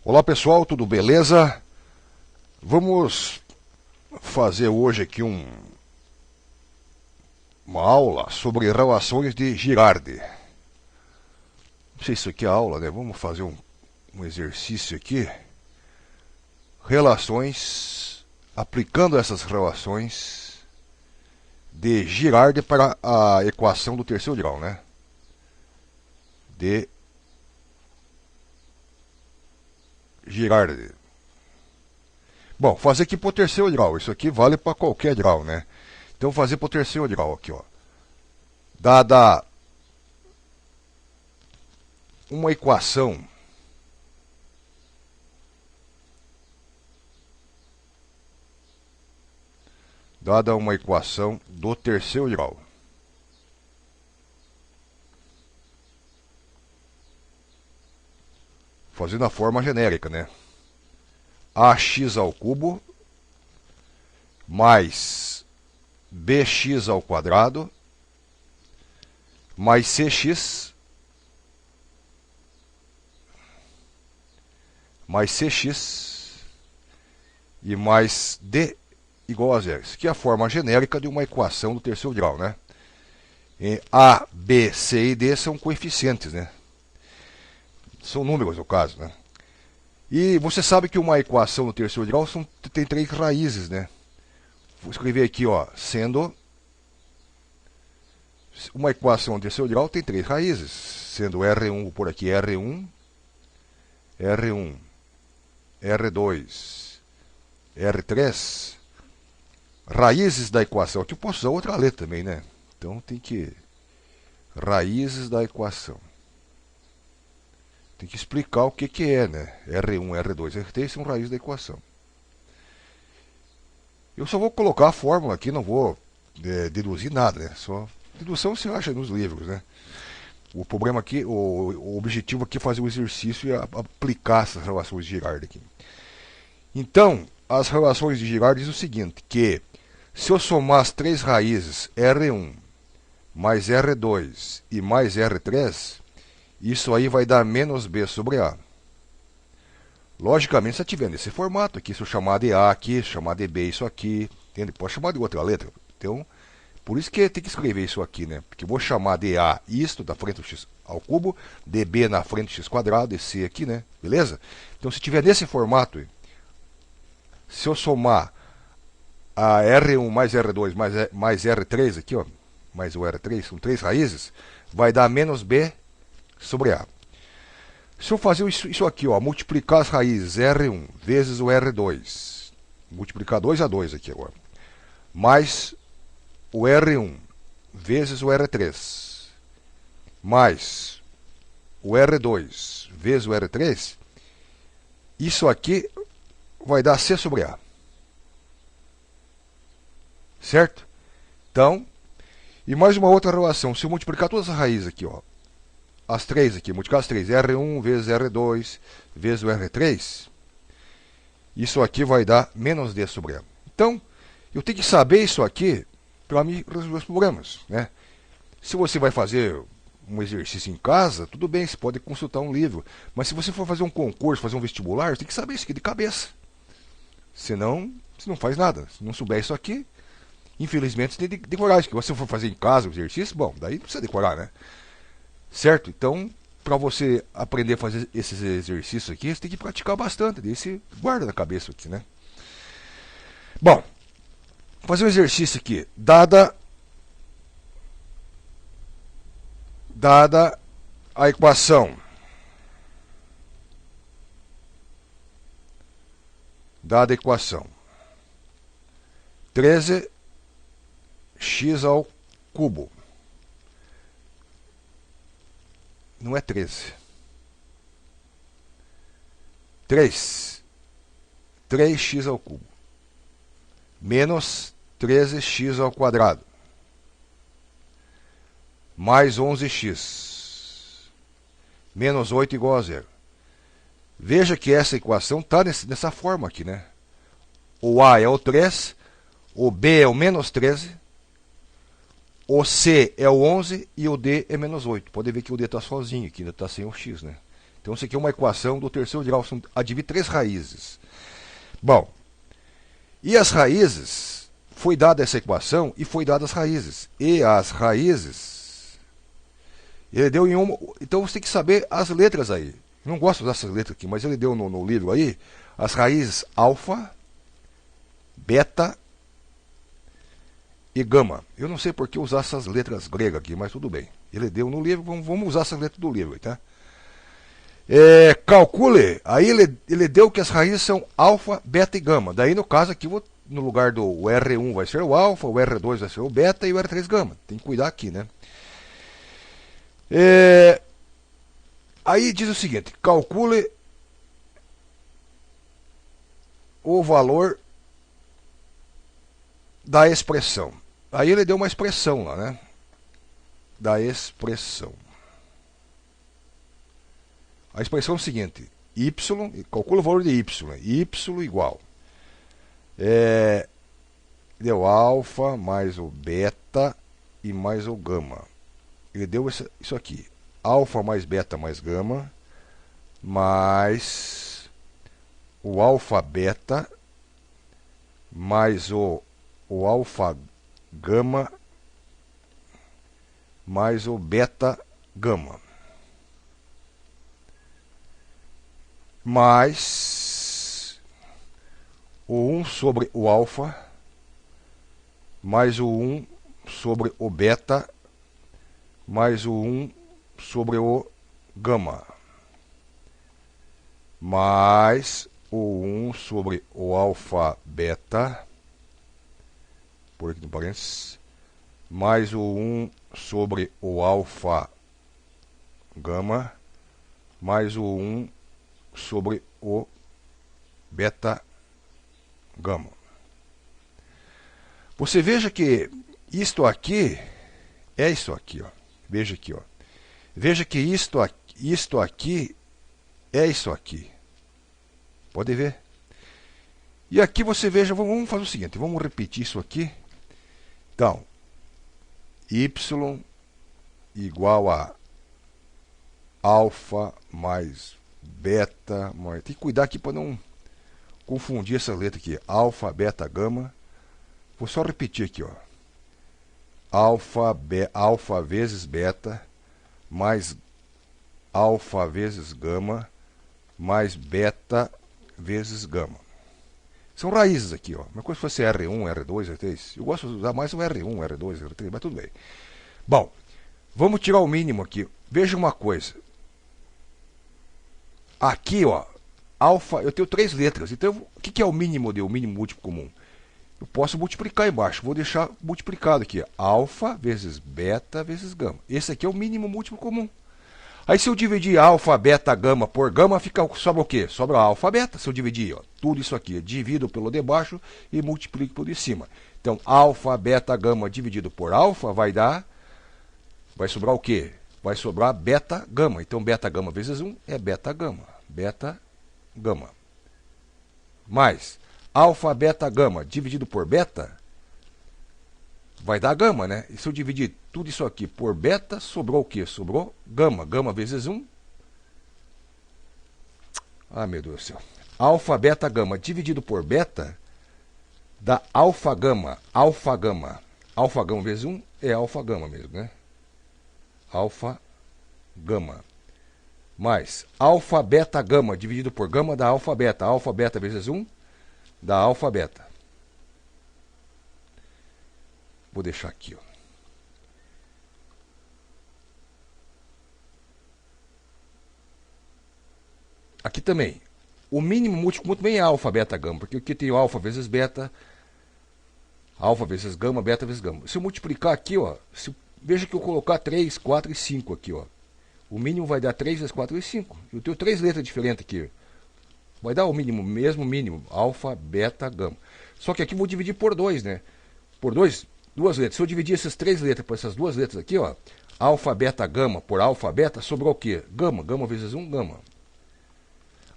Olá pessoal, tudo beleza? Vamos fazer hoje aqui uma aula sobre relações de Girardi. Não sei se isso aqui é aula, né? Vamos fazer um exercício aqui. Relações, aplicando essas relações de Girardi para a equação do terceiro grau, né? De Girardi. Bom, fazer aqui para o terceiro grau. Isso aqui vale para qualquer grau, né? Então, fazer para o terceiro grau aqui, ó. Dada uma equação do terceiro grau. Fazendo a forma genérica, né? Ax ao cubo mais bx ao quadrado mais cx e mais d igual a zero. Isso aqui é a forma genérica de uma equação do terceiro grau, né? A, B, C e D são coeficientes, né? São números, no caso, né? E você sabe que uma equação do terceiro grau tem três raízes, né? Vou escrever aqui, ó, sendo uma equação do terceiro grau tem três raízes, sendo R1, vou pôr aqui R1, R2, R3, raízes da equação. Aqui eu posso usar outra letra também, né? Então tem que raízes da equação. Tem que explicar o que é, né? R1, R2, R3 são raízes da equação. Eu só vou colocar a fórmula aqui, não vou deduzir nada, né? Só dedução você acha nos livros, né? O problema aqui, o objetivo aqui é fazer o exercício e aplicar essas relações de Girardi aqui. Então, as relações de Girardi dizem o seguinte, que se eu somar as três raízes R1 mais R2 e mais R3, isso aí vai dar menos B sobre A. Logicamente, se eu tiver nesse formato aqui, se eu chamar de A aqui, chamar de B isso aqui, entende? Pode chamar de outra letra. Então, por isso que tem que escrever isso aqui, né? Porque eu vou chamar de A isto, da frente do x ao cubo, de B na frente do x quadrado, e C aqui, né? Beleza? Então, se tiver nesse formato, se eu somar a R1 mais R2 mais R3 aqui, ó, mais o R3, são três raízes, vai dar menos B sobre A. Se eu fazer isso aqui, ó, multiplicar as raízes R1 vezes o R2, multiplicar 2 a 2 aqui agora, mais o R1 vezes o R3, mais o R2 vezes o R3, isso aqui vai dar C sobre A. Certo? Então, e mais uma outra relação, se eu multiplicar todas as raízes aqui, ó, as três aqui, multiplicar as três, R1 vezes R2 vezes o R3, isso aqui vai dar menos D sobre A. Então, eu tenho que saber isso aqui para me resolver os problemas, né? Se você vai fazer um exercício em casa, tudo bem, você pode consultar um livro. Mas se você for fazer um concurso, fazer um vestibular, você tem que saber isso aqui de cabeça. Senão, você não faz nada. Se não souber isso aqui, infelizmente, você tem que decorar. Se você for fazer em casa o exercício, bom, daí não precisa decorar, né? Certo? Então, para você aprender a fazer esses exercícios aqui, você tem que praticar bastante. Daí você guarda na cabeça aqui, né? Bom, fazer um exercício aqui. Dada a equação. Dada a equação. 13x ao cubo. Não é 13. 3x ao cubo. Menos 13x ao quadrado. Mais 11x. Menos 8 igual a zero. Veja que essa equação está nessa forma aqui, né? O A é o 3, o B é o menos 13, o C é o 11 e o D é menos 8. Pode ver que o D está sozinho aqui, ainda está sem o x, né? Então Então isso aqui é uma equação do terceiro grau, são adivinha 3 raízes. Bom, e as raízes, foi dada essa equação e foi dada as raízes. E as raízes, ele deu em uma, então você tem que saber as letras aí. Eu não gosto de usar essas letras aqui, mas ele deu no livro aí, as raízes alfa, beta e gama. Eu não sei por que usar essas letras gregas aqui, mas tudo bem. Ele deu no livro, vamos usar essas letras do livro, tá? Calcule, aí ele deu que as raízes são alfa, beta e gama. Daí no caso aqui, no lugar do R1 vai ser o alfa, o R2 vai ser o beta e o R3 gama. Tem que cuidar aqui, né? Aí diz o seguinte, calcule o valor da expressão. Aí ele deu uma expressão lá, né? Da expressão. A expressão é o seguinte, y, calcula o valor de y igual. Deu alfa mais o beta e mais o gama. Ele deu isso aqui, alfa mais beta mais gama, mais o alfa beta, mais o alfa gama, mais o beta gama. Mais o 1 sobre o alfa, mais o 1 sobre o beta, mais o 1 sobre o gama, mais o 1 sobre o alfa beta, por aqui no parênteses, mais o 1 sobre o alfa gama, mais o 1 sobre o beta gama. Você veja que isto aqui é isso aqui, ó. Veja aqui, ó. Veja que isto aqui é isso aqui. Pode ver? E aqui você veja, vamos fazer o seguinte, vamos repetir isso aqui. Então, y igual a alfa mais beta, tem que cuidar aqui para não confundir essa letra aqui, alfa, beta, gama. Vou só repetir aqui, ó. Alfa vezes beta, mais alfa vezes gama, mais beta vezes gama. São raízes aqui, ó. Uma coisa se fosse R1, R2, R3. Eu gosto de usar mais o R1, R2, R3, mas tudo bem. Bom, vamos tirar o mínimo aqui. Veja uma coisa. Aqui, ó, alfa, eu tenho 3 letras. Então, o que é o mínimo o mínimo múltiplo comum? Eu posso multiplicar embaixo. Vou deixar multiplicado aqui. Alfa vezes beta vezes gama. Esse aqui é o mínimo múltiplo comum. Aí se eu dividir alfa, beta, gama por gama, sobra o quê? Sobra alfa, beta. Se eu dividir, ó, tudo isso aqui, divido pelo de baixo e multiplico pelo de cima. Então, alfa, beta, gama dividido por alfa vai sobrar o quê? Vai sobrar beta, gama. Então, beta, gama vezes 1 é beta, gama. Beta, gama. Mais alfa, beta, gama dividido por beta vai dar gama, né? E se eu dividir tudo isso aqui por beta, sobrou o quê? Sobrou gama. Gama vezes 1. Ah, meu Deus do céu. Alfa, beta, gama dividido por beta dá alfa, gama. Alfa, gama. Alfa, gama vezes 1 é alfa, gama mesmo, né? Alfa, gama. Mais alfa, beta, gama dividido por gama dá alfa, beta. Alfa, beta vezes 1 dá alfa, beta. Vou deixar aqui, ó. Aqui também. O mínimo múltiplo também é alfa, beta, gama. Porque aqui tem alfa vezes beta. Alfa vezes gama, beta vezes gama. Se eu multiplicar aqui, ó. Veja que eu colocar 3, 4 e 5 aqui, ó. O mínimo vai dar 3 vezes 4 vezes 5. Eu tenho 3 letras diferentes aqui. Vai dar o mínimo, mesmo mínimo. Alfa, beta, gama. Só que aqui eu vou dividir por 2, né? Por 2, 2 letras. Se eu dividir essas 3 letras por essas 2 letras aqui, ó. Alfa, beta, gama por alfa, beta, sobrou o quê? Gama. Gama vezes 1, gama.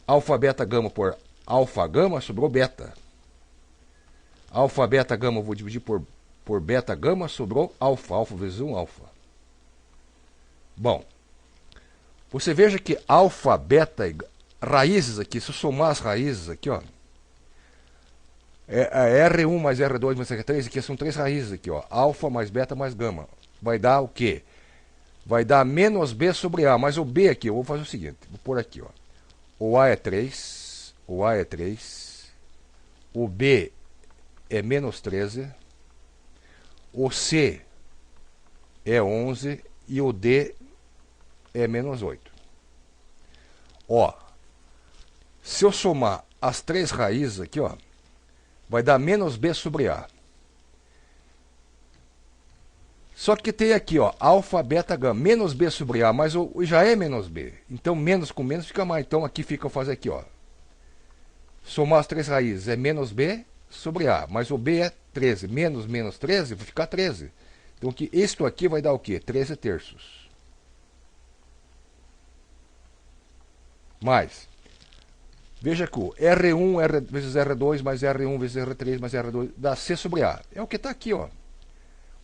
Alfa, beta, gama por alfa, gama, sobrou beta. Alfa, beta, gama, eu vou dividir por beta, gama, sobrou alfa. Alfa vezes 1, alfa. Bom, Você veja que alfa, beta, raízes aqui, se eu somar as raízes aqui, ó, R1 mais R2 mais R3, aqui são 3 raízes aqui, ó, alfa mais beta mais gama. Vai dar o quê? Vai dar menos B sobre A, mas o B aqui, eu vou fazer o seguinte, vou pôr aqui, ó, o A é 3, o A é 3, o B é menos 13, o C é 11 e o D é menos 8. Ó, se eu somar as 3 raízes aqui, ó, vai dar menos B sobre A. Só que tem aqui, ó, alfa, beta, gama, menos B sobre A, mas já é menos B. Então, menos com menos fica mais. Então, aqui fica, eu fazer aqui, ó. Somar as 3 raízes é menos B sobre A, mas o B é 13. Menos 13 vai ficar 13. Então, aqui, isto aqui vai dar o quê? 13 terços. Mais. Veja que o R1 vezes R2 mais R1 vezes R3 mais R2 dá C sobre A. É o que está aqui, ó.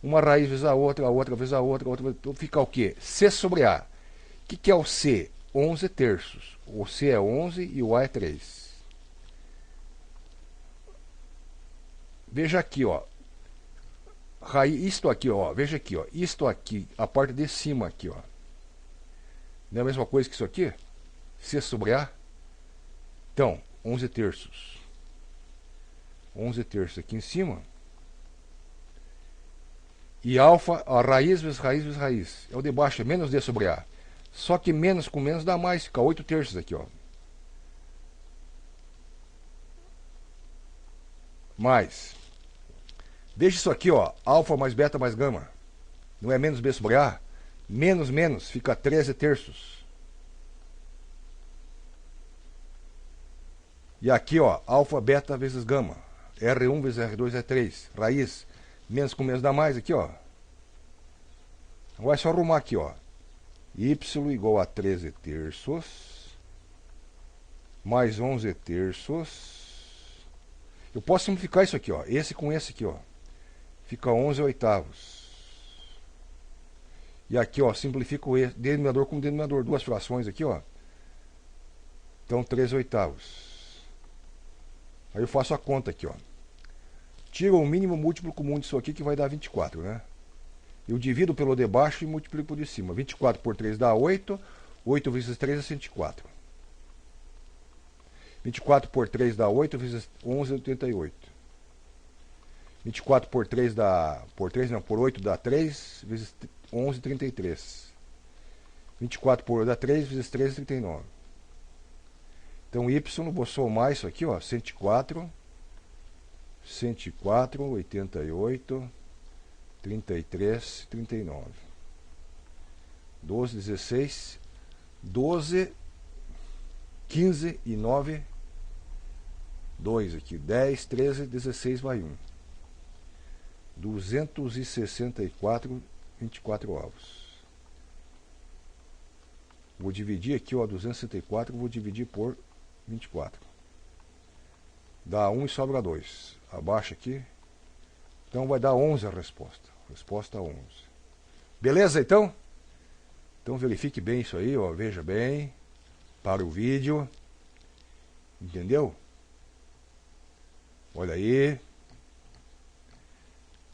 Uma raiz vezes a outra vezes a outra, então fica o quê? C sobre A. O que é o C? 11 terços. O C é 11 e o A é 3. Veja aqui, ó. Isto aqui, ó. Veja aqui, ó. Isto aqui, a parte de cima aqui, ó. Não é a mesma coisa que isso aqui? C sobre A. Então, 11 terços. 11 terços aqui em cima. E alfa, a raiz vezes raiz vezes raiz. É o de baixo, é menos D sobre A. Só que menos com menos dá mais, fica 8 terços aqui, ó. Mais. Veja isso aqui, ó. Alfa mais beta mais gama. Não é menos B sobre A? Menos menos, fica 13 terços. E aqui, ó, alfa, beta vezes gama. R1 vezes R2 é 3. Raiz. Menos com menos dá mais aqui, ó. Agora é só arrumar aqui, ó. Y igual a 13 terços. Mais 11 terços. Eu posso simplificar isso aqui, ó. Esse com esse aqui, ó. Fica 11 oitavos. E aqui, ó, simplifico o denominador com denominador. Duas frações aqui, ó. Então, 13 oitavos. Aí eu faço a conta aqui, ó. Tiro o mínimo múltiplo comum disso aqui, que vai dar 24, né? Eu divido pelo de baixo e multiplico por de cima. 24 por 3 dá 8. 8 vezes 3 é 104. 24 por 3 dá 8 vezes 11 é 88. 24 por 3 dá... por 8 dá 3 vezes 11 33. 24 por 8 dá 3 vezes 3 é 39. Então, y, vou somar isso aqui, ó. 104, 88, 33, 39. 12, 16, 12, 15 e 9, 2 aqui, 10, 13, 16, vai 1. 264, 24 ovos. Vou dividir aqui, ó, 264, vou dividir por 24. Dá 1 e sobra 2. Abaixa aqui. Então vai dar 11 a resposta. Resposta 11. Beleza, então? Então verifique bem isso aí, ó. Veja bem. Para o vídeo. Entendeu? Olha aí.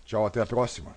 Tchau, até a próxima.